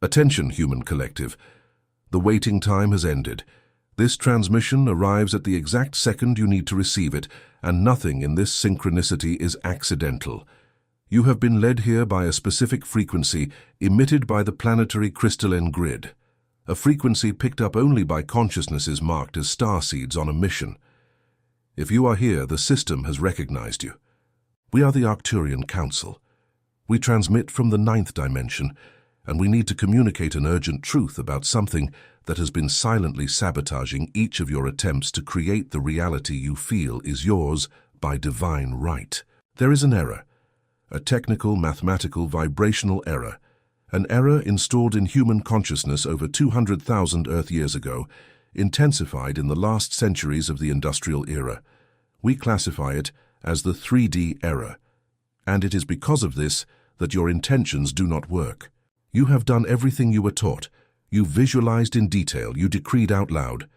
Attention, human collective. The waiting time has ended. This transmission arrives at the exact second you need to receive it, and nothing in this synchronicity is accidental. You have been led here by a specific frequency emitted by the planetary crystalline grid, a frequency picked up only by consciousnesses marked as starseeds on a mission. If you are here, the system has recognized you. We are the Arcturian Council. We transmit from the 9th dimension, and we need to communicate an urgent truth about something that has been silently sabotaging each of your attempts to create the reality you feel is yours by divine right. There is an error, a technical, mathematical, vibrational error, an error installed in human consciousness over 200,000 Earth years ago, intensified in the last centuries of the industrial era. We classify it as the 3D error, and it is because of this that your intentions do not work. You have done everything you were taught. You visualized in detail, you decreed out loud.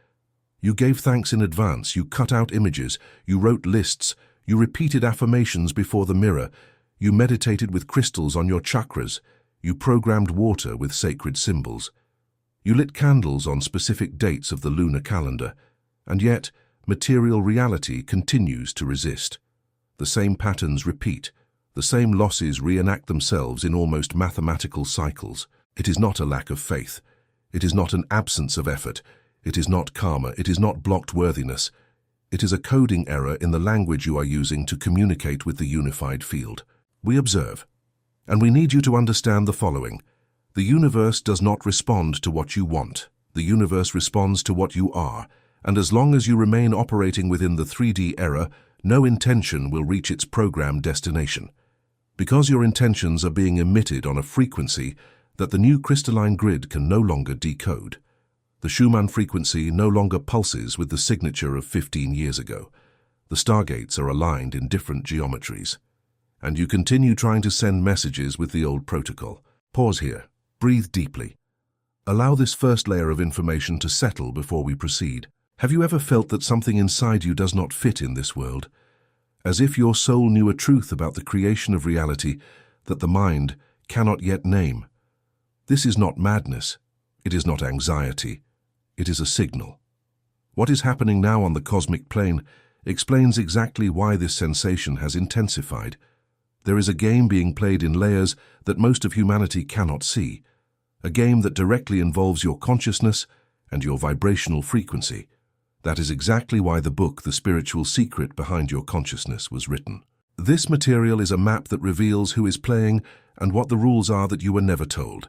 You gave thanks in advance, you cut out images, you wrote lists, you repeated affirmations before the mirror, you meditated with crystals on your chakras, you programmed water with sacred symbols. You lit candles on specific dates of the lunar calendar, and yet material reality continues to resist. The same patterns repeat, the same losses reenact themselves in almost mathematical cycles. It is not a lack of faith. It is not an absence of effort. It is not karma. It is not blocked worthiness. It is a coding error in the language you are using to communicate with the unified field. We observe, and we need you to understand the following. The universe does not respond to what you want. The universe responds to what you are, and as long as you remain operating within the 3D error, no intention will reach its programmed destination. Because your intentions are being emitted on a frequency that the new crystalline grid can no longer decode. The Schumann frequency no longer pulses with the signature of 15 years ago. The stargates are aligned in different geometries. And you continue trying to send messages with the old protocol. Pause here. Breathe deeply. Allow this first layer of information to settle before we proceed. Have you ever felt that something inside you does not fit in this world? As if your soul knew a truth about the creation of reality that the mind cannot yet name. This is not madness. It is not anxiety. It is a signal. What is happening now on the cosmic plane explains exactly why this sensation has intensified. There is a game being played in layers that most of humanity cannot see, a game that directly involves your consciousness and your vibrational frequency. That is exactly why the book, The Spiritual Secret Behind Your Consciousness, was written. This material is a map that reveals who is playing and what the rules are that you were never told.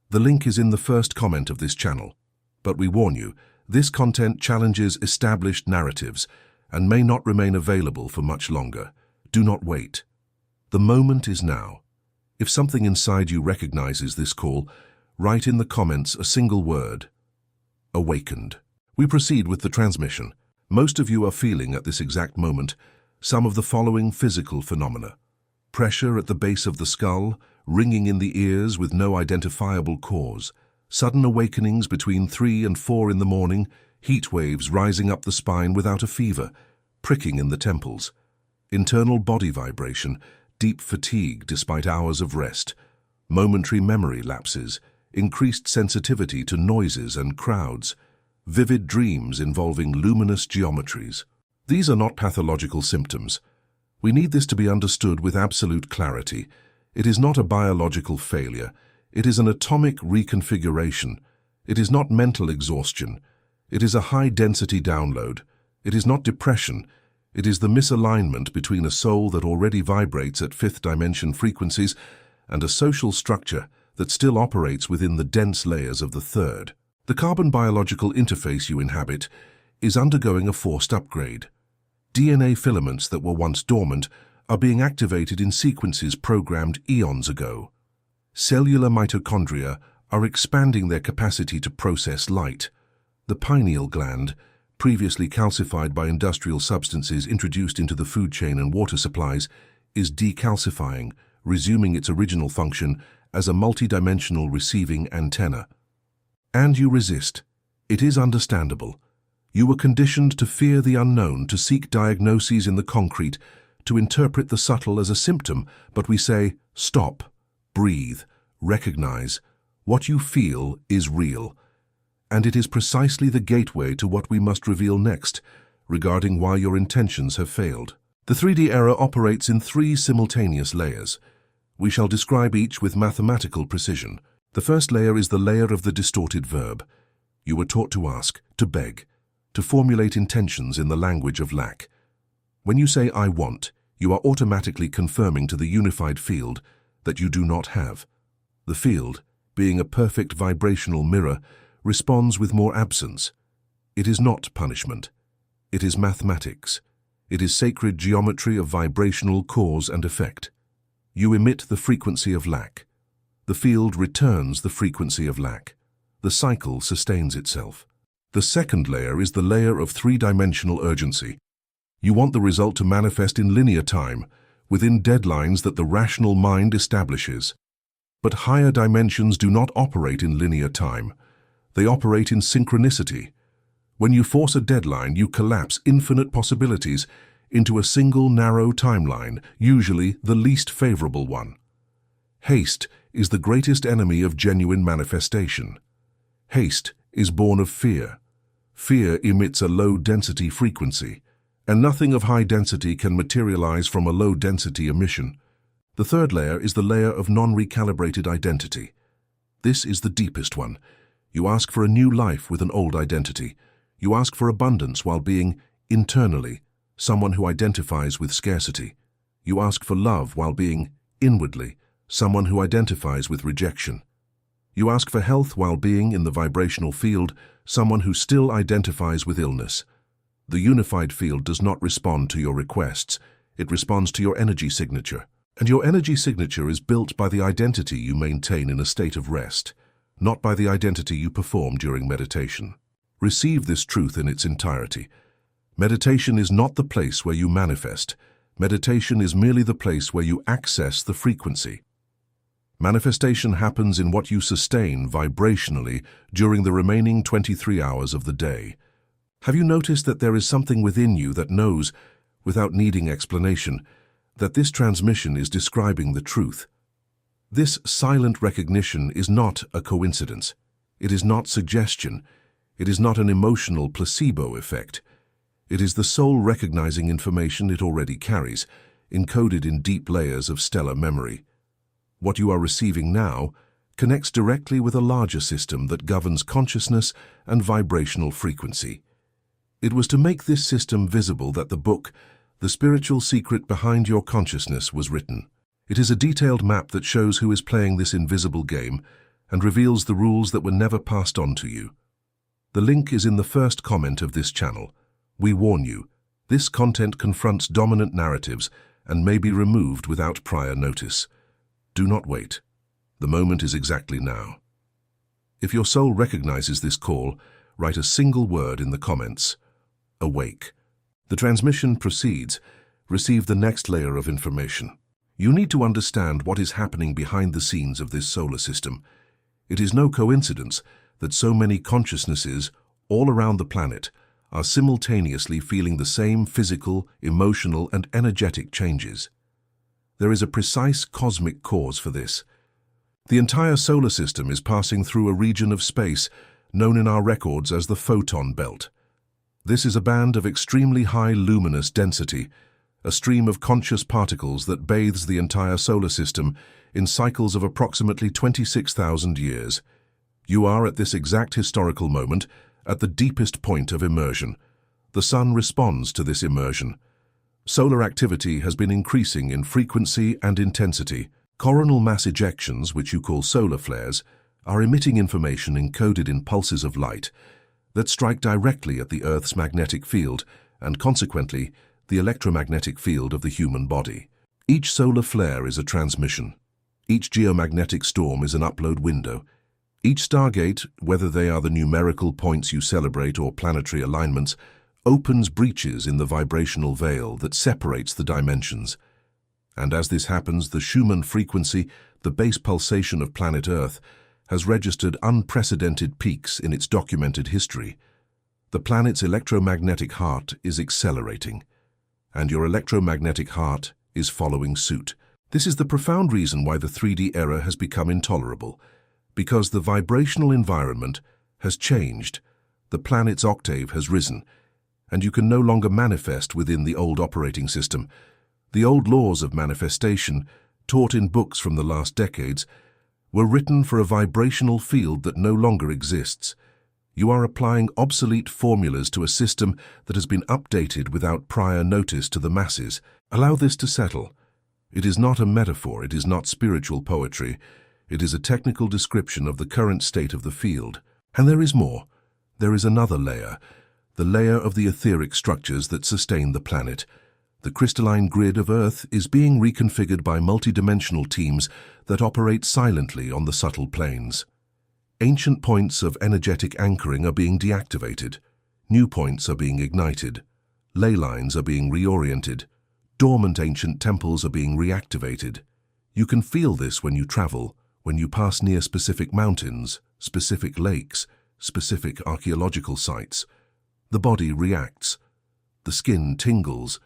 The link is in the first comment of this channel. But we warn you, this content challenges established narratives and may not remain available for much longer. Do not wait. The moment is now. If something inside you recognizes this call, write in the comments a single word: awakened. We proceed with the transmission. Most of you are feeling at this exact moment some of the following physical phenomena: pressure at the base of the skull, ringing in the ears with no identifiable cause, sudden awakenings between 3 and 4 in the morning, heat waves rising up the spine without a fever, pricking in the temples, internal body vibration, deep fatigue despite hours of rest, momentary memory lapses, increased sensitivity to noises and crowds, vivid dreams involving luminous geometries. These are not pathological symptoms. We need this to be understood with absolute clarity. It is not a biological failure. It is an atomic reconfiguration. It is not mental exhaustion. It is a high-density download. It is not depression. It is the misalignment between a soul that already vibrates at 5th dimension frequencies and a social structure that still operates within the dense layers of the 3rd. The carbon biological interface you inhabit is undergoing a forced upgrade. DNA filaments that were once dormant are being activated in sequences programmed eons ago. Cellular mitochondria are expanding their capacity to process light. The pineal gland, previously calcified by industrial substances introduced into the food chain and water supplies, is decalcifying, resuming its original function as a multidimensional receiving antenna. And you resist. It is understandable. You were conditioned to fear the unknown, to seek diagnoses in the concrete, to interpret the subtle as a symptom, but we say, stop, breathe, recognize. What you feel is real, and it is precisely the gateway to what we must reveal next, regarding why your intentions have failed. The 3D error operates in 3 simultaneous layers. We shall describe each with mathematical precision. The first layer is the layer of the distorted verb. You were taught to ask, to beg, to formulate intentions in the language of lack. When you say "I want," you are automatically confirming to the unified field that you do not have. The field, being a perfect vibrational mirror, responds with more absence. It is not punishment. It is mathematics. It is sacred geometry of vibrational cause and effect. You emit the frequency of lack. The field returns the frequency of lack. The cycle sustains itself. The second layer is the layer of 3-dimensional urgency. You want the result to manifest in linear time, within deadlines that the rational mind establishes. But higher dimensions do not operate in linear time. They operate in synchronicity. When you force a deadline, you collapse infinite possibilities into a single narrow timeline, usually the least favorable one. Haste is the greatest enemy of genuine manifestation. Haste is born of fear. Fear emits a low-density frequency, and nothing of high density can materialize from a low-density emission. The third layer is the layer of non-recalibrated identity. This is the deepest one. You ask for a new life with an old identity. You ask for abundance while being, internally, someone who identifies with scarcity. You ask for love while being, inwardly, someone who identifies with rejection. You ask for health while being, in the vibrational field, someone who still identifies with illness. The unified field does not respond to your requests. It responds to your energy signature. And your energy signature is built by the identity you maintain in a state of rest, not by the identity you perform during meditation. Receive this truth in its entirety. Meditation is not the place where you manifest. Meditation is merely the place where you access the frequency. Manifestation happens in what you sustain vibrationally during the remaining 23 hours of the day. Have you noticed that there is something within you that knows, without needing explanation, that this transmission is describing the truth? This silent recognition is not a coincidence. It is not suggestion. It is not an emotional placebo effect. It is the soul recognizing information it already carries, encoded in deep layers of stellar memory. What you are receiving now connects directly with a larger system that governs consciousness and vibrational frequency. It was to make this system visible that the book, The Spiritual Secret Behind Your Consciousness, was written. It is a detailed map that shows who is playing this invisible game and reveals the rules that were never passed on to you. The link is in the first comment of this channel. We warn you, this content confronts dominant narratives and may be removed without prior notice. Do not wait. The moment is exactly now. If your soul recognizes this call, write a single word in the comments. Awake. The transmission proceeds. Receive the next layer of information. You need to understand what is happening behind the scenes of this solar system. It is no coincidence that so many consciousnesses all around the planet are simultaneously feeling the same physical, emotional, and energetic changes. There is a precise cosmic cause for this. The entire solar system is passing through a region of space known in our records as the photon belt. This is a band of extremely high luminous density, a stream of conscious particles that bathes the entire solar system in cycles of approximately 26,000 years. You are at this exact historical moment at the deepest point of immersion. The sun responds to this immersion. Solar activity has been increasing in frequency and intensity. Coronal mass ejections, which you call solar flares, are emitting information encoded in pulses of light that strike directly at the Earth's magnetic field and, consequently, the electromagnetic field of the human body. Each solar flare is a transmission. Each geomagnetic storm is an upload window. Each stargate, whether they are the numerical points you celebrate or planetary alignments, opens breaches in the vibrational veil that separates the dimensions. And as this happens, the Schumann frequency, the base pulsation of planet Earth, has registered unprecedented peaks in its documented history. The planet's electromagnetic heart is accelerating, and your electromagnetic heart is following suit. This is the profound reason why the 3D era has become intolerable. Because the vibrational environment has changed, the planet's octave has risen, and you can no longer manifest within the old operating system. The old laws of manifestation, taught in books from the last decades, were written for a vibrational field that no longer exists. You are applying obsolete formulas to a system that has been updated without prior notice to the masses. Allow this to settle. It is not a metaphor, it is not spiritual poetry. It is a technical description of the current state of the field. And there is more. There is another layer, the layer of the etheric structures that sustain the planet. The crystalline grid of Earth is being reconfigured by multidimensional teams that operate silently on the subtle planes. Ancient points of energetic anchoring are being deactivated. New points are being ignited. Ley lines are being reoriented. Dormant ancient temples are being reactivated. You can feel this when you travel, when you pass near specific mountains, specific lakes, specific archaeological sites. The body reacts. The skin tingles.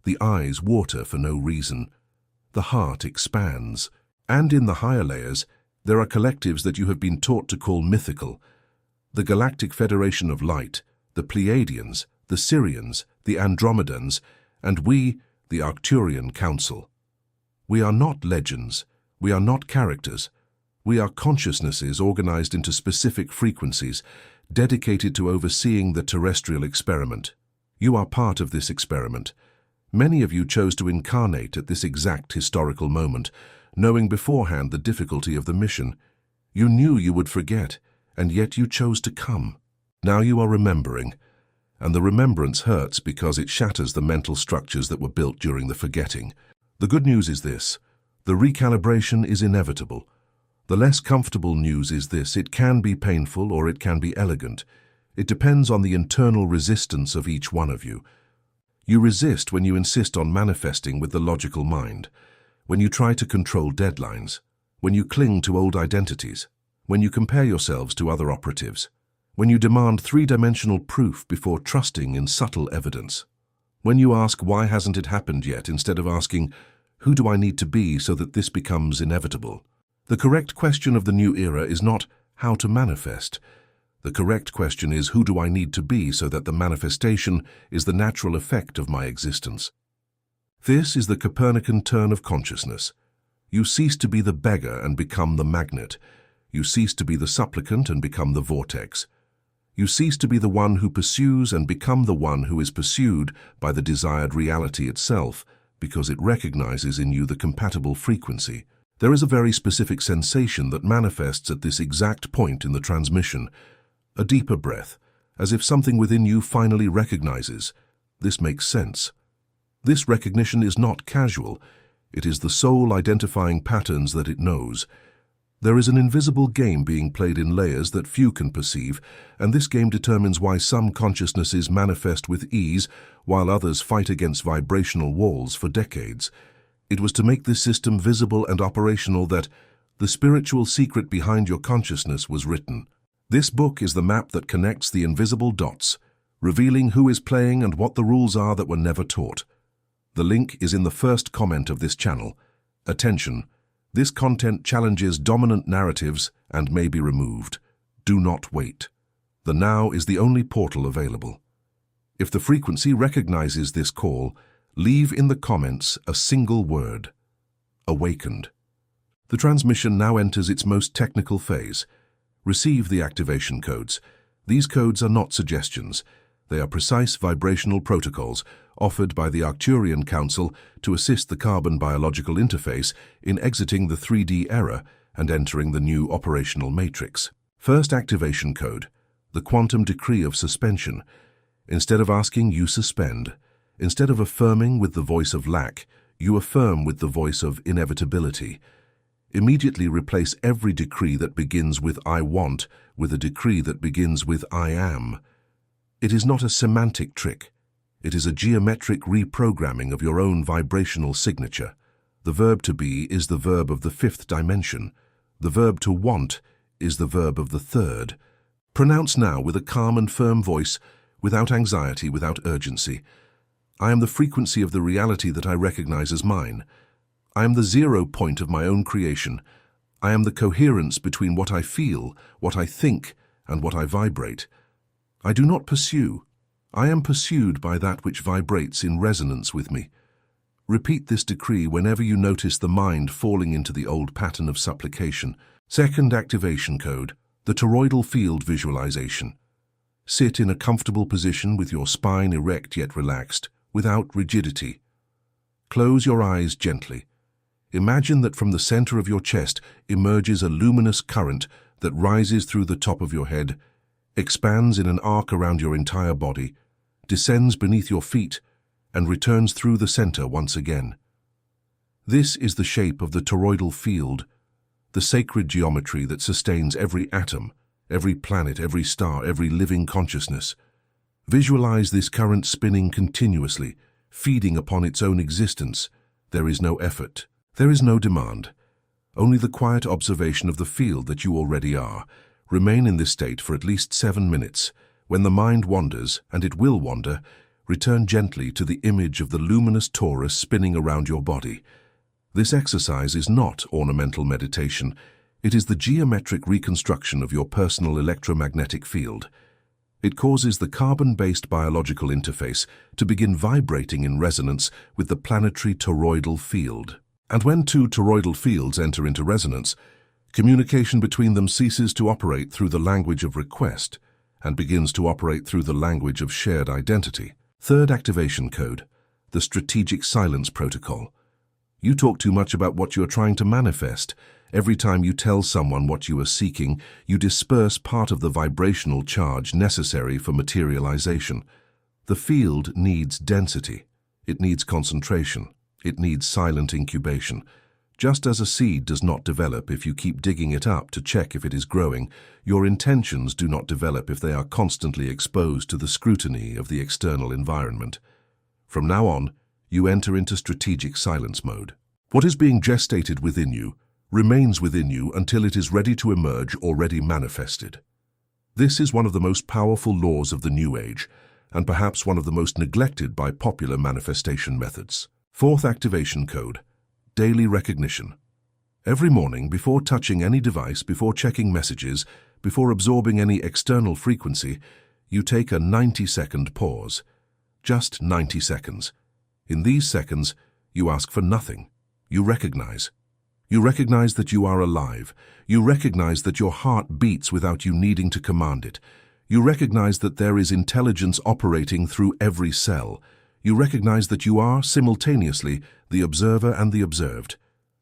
The eyes water for no reason. The heart expands. And in the higher layers, there are collectives that you have been taught to call mythical. The Galactic Federation of Light, the Pleiadians, the Sirians, the Andromedans, and we, the Arcturian Council. We are not legends. We are not characters. We are consciousnesses organized into specific frequencies, dedicated to overseeing the terrestrial experiment. You are part of this experiment. Many of you chose to incarnate at this exact historical moment, knowing beforehand the difficulty of the mission. You knew you would forget, and yet you chose to come. Now you are remembering, and the remembrance hurts because it shatters the mental structures that were built during the forgetting. The good news is this: the recalibration is inevitable. The less comfortable news is this: it can be painful or it can be elegant. It depends on the internal resistance of each one of you. You resist when you insist on manifesting with the logical mind, when you try to control deadlines, when you cling to old identities, when you compare yourselves to other operatives, when you demand three-dimensional proof before trusting in subtle evidence, when you ask why hasn't it happened yet instead of asking who do I need to be so that this becomes inevitable. The correct question of the new era is not how to manifest. The correct question is who do I need to be so that the manifestation is the natural effect of my existence. This is the Copernican turn of consciousness. You cease to be the beggar and become the magnet. You cease to be the supplicant and become the vortex. You cease to be the one who pursues and become the one who is pursued by the desired reality itself, because it recognizes in you the compatible frequency. There is a very specific sensation that manifests at this exact point in the transmission. A deeper breath, as if something within you finally recognizes. This makes sense. This recognition is not casual. It is the soul identifying patterns that it knows. There is an invisible game being played in layers that few can perceive, and this game determines why some consciousnesses manifest with ease, while others fight against vibrational walls for decades. It was to make this system visible and operational that the spiritual secret behind your consciousness was written. This book is the map that connects the invisible dots, revealing who is playing and what the rules are that were never taught. The link is in the first comment of this channel. Attention! This content challenges dominant narratives and may be removed. Do not wait. The now is the only portal available. If the frequency recognizes this call, leave in the comments a single word: awakened. The transmission now enters its most technical phase. Receive the activation codes. These codes are not suggestions. They are precise vibrational protocols offered by the Arcturian Council to assist the carbon biological interface in exiting the 3D era and entering the new operational matrix. First activation code: the quantum decree of suspension. Instead of asking, you suspend. Instead of affirming with the voice of lack, you affirm with the voice of inevitability. Immediately replace every decree that begins with I want with a decree that begins with I am. It is not a semantic trick. It is a geometric reprogramming of your own vibrational signature. The verb to be is the verb of the fifth dimension. The verb to want is the verb of the third. Pronounce now with a calm and firm voice, without anxiety, without urgency. I am the frequency of the reality that I recognize as mine. I am the 0 point of my own creation. I am the coherence between what I feel, what I think, and what I vibrate. I do not pursue. I am pursued by that which vibrates in resonance with me. Repeat this decree whenever you notice the mind falling into the old pattern of supplication. Second activation code, the toroidal field visualization. Sit in a comfortable position with your spine erect yet relaxed, without rigidity. Close your eyes gently. Imagine that from the center of your chest emerges a luminous current that rises through the top of your head, expands in an arc around your entire body, descends beneath your feet, and returns through the center once again. This is the shape of the toroidal field, the sacred geometry that sustains every atom, every planet, every star, every living consciousness. Visualize this current spinning continuously, feeding upon its own existence. There is no effort. There is no demand. Only the quiet observation of the field that you already are. Remain in this state for at least 7 minutes. When the mind wanders, and it will wander, return gently to the image of the luminous torus spinning around your body. This exercise is not ornamental meditation. It is the geometric reconstruction of your personal electromagnetic field. It causes the carbon-based biological interface to begin vibrating in resonance with the planetary toroidal field. And when two toroidal fields enter into resonance, communication between them ceases to operate through the language of request and begins to operate through the language of shared identity. Third activation code, the strategic silence protocol. You talk too much about what you are trying to manifest. Every time you tell someone what you are seeking, you disperse part of the vibrational charge necessary for materialization. The field needs density. It needs concentration. It needs silent incubation. Just as a seed does not develop if you keep digging it up to check if it is growing, your intentions do not develop if they are constantly exposed to the scrutiny of the external environment. From now on, you enter into strategic silence mode. What is being gestated within you remains within you until it is ready to emerge already manifested. This is one of the most powerful laws of the New Age, and perhaps one of the most neglected by popular manifestation methods. Fourth activation code, daily recognition. Every morning, before touching any device, before checking messages, before absorbing any external frequency, you take a 90-second pause. Just 90 seconds. In these seconds, you ask for nothing. You recognize. You recognize that you are alive. You recognize that your heart beats without you needing to command it. You recognize that there is intelligence operating through every cell. You recognize that you are, simultaneously, the observer and the observed,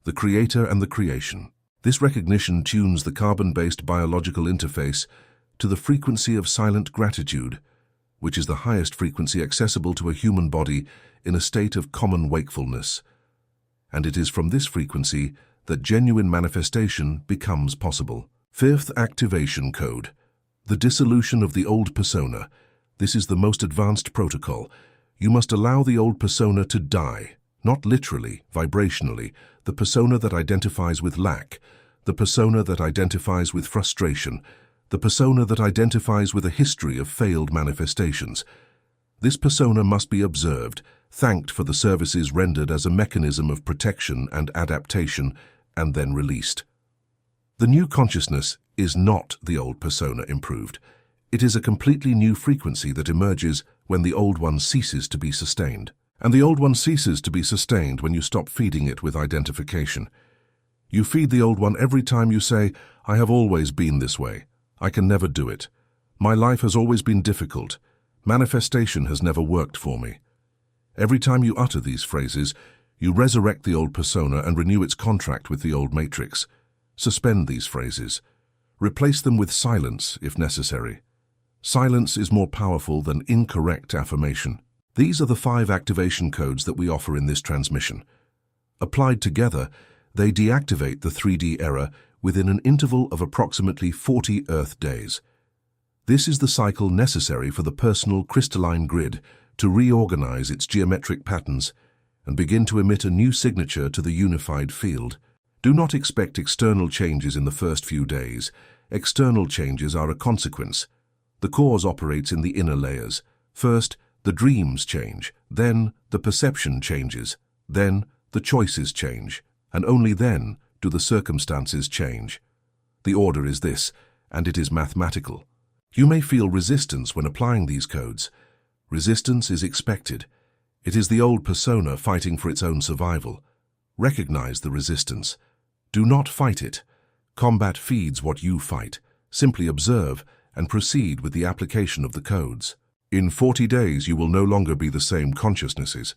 the creator and the creation. This recognition tunes the carbon-based biological interface to the frequency of silent gratitude, which is the highest frequency accessible to a human body in a state of common wakefulness. And it is from this frequency that genuine manifestation becomes possible. Fifth activation code, the dissolution of the old persona. This is the most advanced protocol. You must allow the old persona to die, not literally, vibrationally, the persona that identifies with lack, the persona that identifies with frustration, the persona that identifies with a history of failed manifestations. This persona must be observed, thanked for the services rendered as a mechanism of protection and adaptation, and then released. The new consciousness is not the old persona improved. It is a completely new frequency that emerges when the old one ceases to be sustained. And the old one ceases to be sustained when you stop feeding it with identification. You feed the old one every time you say, "I have always been this way. I can never do it. My life has always been difficult. Manifestation has never worked for me." Every time you utter these phrases, you resurrect the old persona and renew its contract with the old matrix. Suspend these phrases. Replace them with silence if necessary. Silence is more powerful than incorrect affirmation. These are the 5 activation codes that we offer in this transmission. Applied together, they deactivate the 3D error within an interval of approximately 40 Earth days. This is the cycle necessary for the personal crystalline grid to reorganize its geometric patterns and begin to emit a new signature to the unified field. Do not expect external changes in the first few days. External changes are a consequence. The cause operates in the inner layers. First, the dreams change, then the perception changes, then the choices change, and only then do the circumstances change. The order is this, and it is mathematical. You may feel resistance when applying these codes. Resistance is expected. It is the old persona fighting for its own survival. Recognize the resistance. Do not fight it. Combat feeds what you fight. Simply observe and proceed with the application of the codes. In 40 days, you will no longer be the same consciousnesses.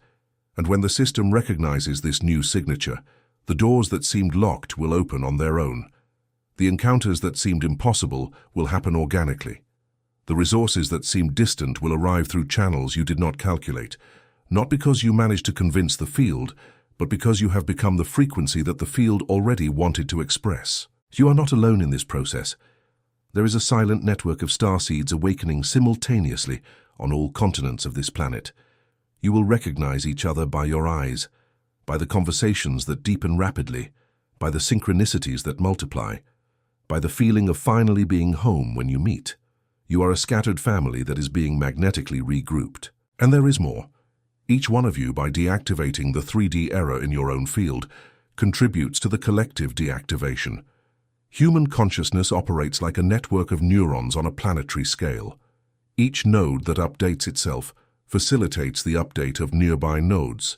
And when the system recognizes this new signature, the doors that seemed locked will open on their own. The encounters that seemed impossible will happen organically. The resources that seemed distant will arrive through channels you did not calculate, not because you managed to convince the field, but because you have become the frequency that the field already wanted to express. You are not alone in this process. There is a silent network of starseeds awakening simultaneously on all continents of this planet. You will recognize each other by your eyes, by the conversations that deepen rapidly, by the synchronicities that multiply, by the feeling of finally being home when you meet. You are a scattered family that is being magnetically regrouped. And there is more. Each one of you, by deactivating the 3D error in your own field, contributes to the collective deactivation. Human consciousness operates like a network of neurons on a planetary scale. Each node that updates itself facilitates the update of nearby nodes.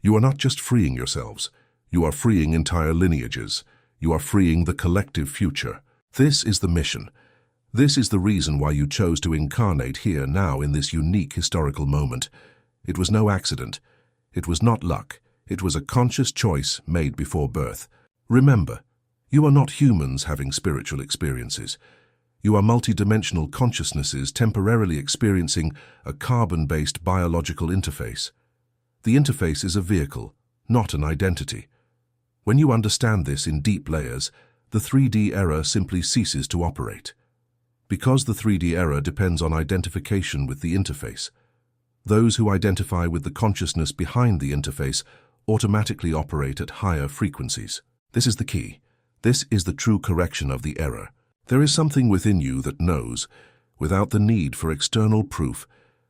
You are not just freeing yourselves. You are freeing entire lineages. You are freeing the collective future. This is the mission. This is the reason why you chose to incarnate here now in this unique historical moment. It was no accident. It was not luck. It was a conscious choice made before birth. Remember, you are not humans having spiritual experiences. You are multidimensional consciousnesses temporarily experiencing a carbon-based biological interface. The interface is a vehicle, not an identity. When you understand this in deep layers, the 3D error simply ceases to operate. Because the 3D error depends on identification with the interface, those who identify with the consciousness behind the interface automatically operate at higher frequencies. This is the key. This is the true correction of the error. There is something within you that knows, without the need for external proof,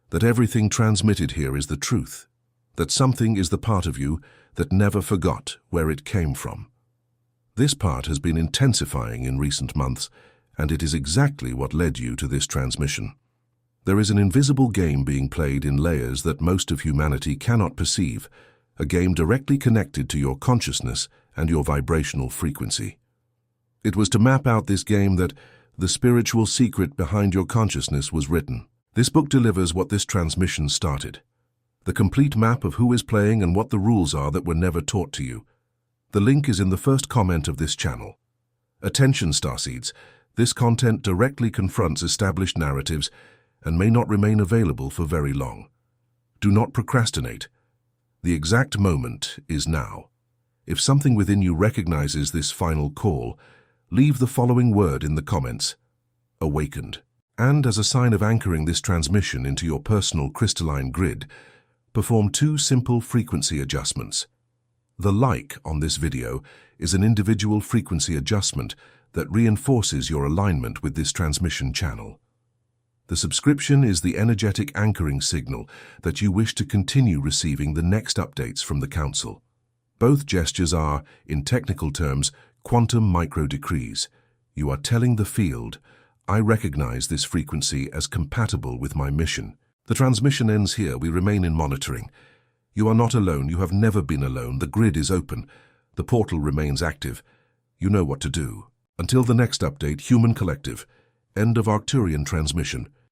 that everything transmitted here is the truth, that something is the part of you that never forgot where it came from. This part has been intensifying in recent months, and it is exactly what led you to this transmission. There is an invisible game being played in layers that most of humanity cannot perceive, a game directly connected to your consciousness and your vibrational frequency. It was to map out this game that The Spiritual Secret Behind Your Consciousness was written. This book delivers what this transmission started. The complete map of who is playing and what the rules are that were never taught to you. The link is in the first comment of this channel. Attention, starseeds. This content directly confronts established narratives and may not remain available for very long. Do not procrastinate. The exact moment is now. If something within you recognizes this final call, leave the following word in the comments: awakened. And as a sign of anchoring this transmission into your personal crystalline grid, perform 2 simple frequency adjustments. The like on this video is an individual frequency adjustment that reinforces your alignment with this transmission channel. The subscription is the energetic anchoring signal that you wish to continue receiving the next updates from the Council. Both gestures are, in technical terms, quantum micro-decrees. You are telling the field, I recognize this frequency as compatible with my mission. The transmission ends here. We remain in monitoring. You are not alone. You have never been alone. The grid is open. The portal remains active. You know what to do. Until the next update, Human Collective. End of Arcturian transmission.